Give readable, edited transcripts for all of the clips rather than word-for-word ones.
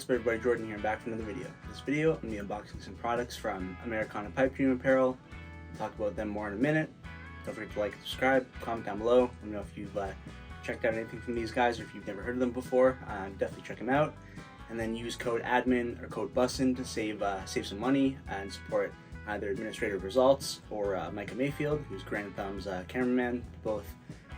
What's up everybody, Jordan here, back for another video. In this video, I'm going to be unboxing some products from Americana Pipe Dream Apparel. I'll talk about them more in a minute. Don't forget to like and subscribe, comment down below. Let me know if you've checked out anything from these guys or if you've never heard of them before. Definitely check them out. And then use code admin or code bussin to save some money and support either Administrative Results or Micah Mayfield, who's Grand Thumb's cameraman. Both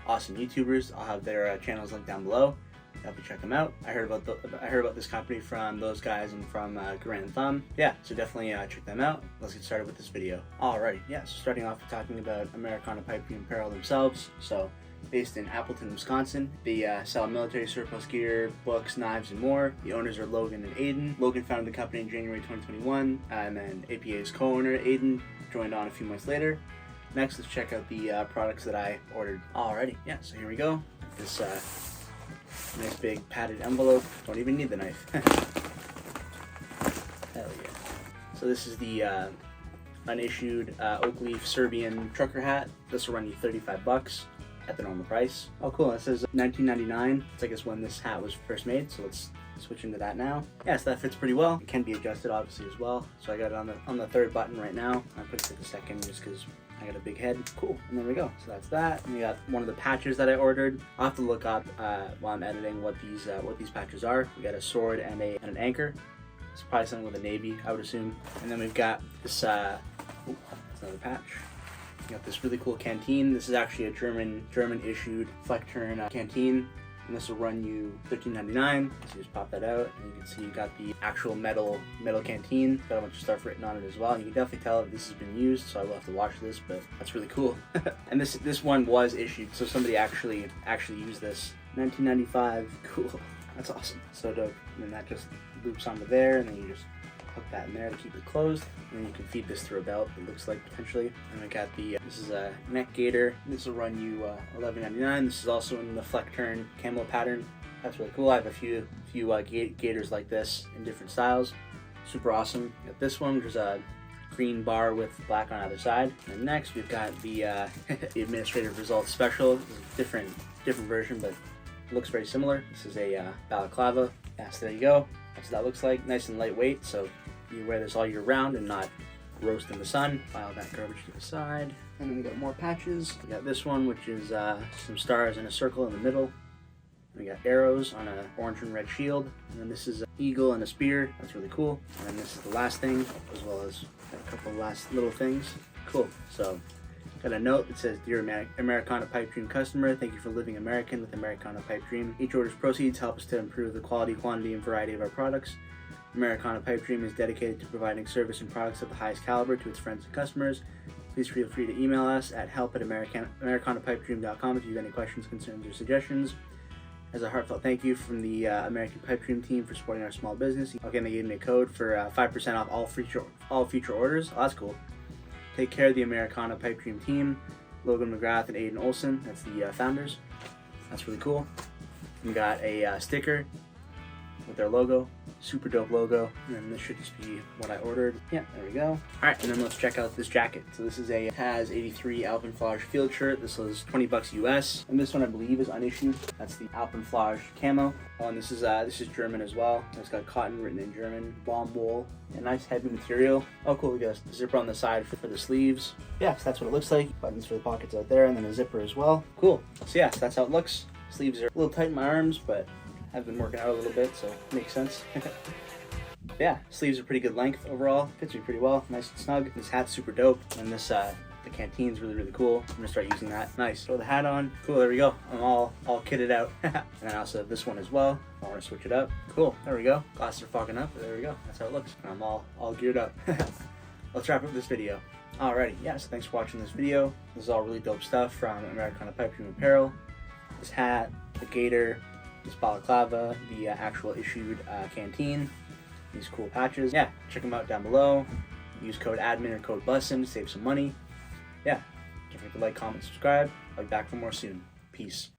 awesome YouTubers. I'll have their channels linked down below. Definitely check them out. I heard about this company from those guys and from Grand Thumb. Yeah, so definitely check them out. Let's get started with this video. Alrighty, yeah, so starting off with talking about Americana Pipe Dream Apparel themselves. So, based in Appleton, Wisconsin. They sell military surplus gear, books, knives, and more. The owners are Logan and Aiden. Logan founded the company in January 2021, and then APA's co-owner, Aiden, joined on a few months later. Next, let's check out the products that I ordered. Alrighty, yeah, so here we go. This nice big padded envelope. Don't even need the knife. Hell yeah. So this is the unissued oak leaf Serbian trucker hat. This will run you 35 bucks at the normal price. Oh cool, it says $19.99. It's I guess when this hat was first made, so let's switch into that now. Yeah, so that fits pretty well. It can be adjusted obviously as well. So I got it on the third button right now. I put it to the second just because I got a big head. Cool, and there we go. So that's that. And we got one of the patches that I ordered. I'll have to look up while I'm editing what these patches are. We got a sword and an anchor. It's probably something with a navy, I would assume. And then we've got this, that's another patch. We got this really cool canteen. This is actually a German issued Fleckturn canteen. And this will run you $13.99. So you just pop that out, and you can see you got the actual metal canteen. Got a bunch of stuff written on it as well. You can definitely tell that this has been used, so I will have to wash this, but that's really cool. And this one was issued, so somebody actually used this. $19.95. Cool. That's awesome. So dope. And then that just loops onto there, and then you just hook that in there to keep it closed, and then you can feed this through a belt, it looks like, potentially. And we got the this is a neck gaiter. This will run you $11.99. This is also in the Fleckturn camo pattern. That's really cool. I have a few gaiters like this in different styles. Super awesome. Got this one, which is a green bar with black on either side. And next we've got the the Administrative Results Special. This is a different version, but it looks very similar. This is a balaclava. Yeah, so there you go. That's what that looks like. Nice and lightweight, so you wear this all year round and not roast in the sun. File that garbage to the side. And then we got more patches. We got this one, which is some stars and a circle in the middle. We got arrows on an orange and red shield. And then this is an eagle and a spear. That's really cool. And then this is the last thing, as well as a couple last little things. Cool. So got a note that says, "Dear Americana Pipe Dream customer, thank you for living American with Americana Pipe Dream. Each order's proceeds help us to improve the quality, quantity, and variety of our products. Americana Pipe Dream is dedicated to providing service and products of the highest caliber to its friends and customers. Please feel free to email us at help@americanapipedream.com if you have any questions, concerns, or suggestions. As a heartfelt thank you from the American Pipe Dream team for supporting our small business." Again, they gave me a code for 5% off all future orders. Oh, that's cool. Take care of the Americana Pipe Dream team. Logan McGrath and Aiden Olson, that's the founders. That's really cool. We got a sticker with their logo, super dope logo, and then this should just be what I ordered. Yeah, there we go. Alright, and then let's check out this jacket. So this is a Taz 83 Alpenflage field shirt. This was 20 bucks US, and this one I believe is unissued. That's the Alpenflage camo. Oh, and this is German as well. It's got cotton written in German, baumwool, a nice heavy material. Oh cool, we got a zipper on the side for the sleeves. Yeah, so that's what it looks like. Buttons for the pockets out there, and then a zipper as well. Cool. So yeah, so that's how it looks. Sleeves are a little tight in my arms, but I've been working out a little bit, so it makes sense. Yeah, sleeves are pretty good length overall. Fits me pretty well, nice and snug. This hat's super dope, and this the canteen's really cool. I'm gonna start using that. Nice. Throw the hat on. Cool. There we go. I'm all kitted out. And I also have this one as well. I want to switch it up. Cool. There we go. Glasses are fogging up. There we go. That's how it looks. And I'm all geared up. Let's wrap up this video. Alrighty. Yeah. So thanks for watching this video. This is all really dope stuff from Americana Pipe Dream Apparel. This hat, the gaiter, this balaclava, the actual issued canteen, these cool patches. Yeah, check them out down below. Use code admin or code bussin to save some money. Yeah, don't forget to like, comment, subscribe. I'll be back for more soon. Peace.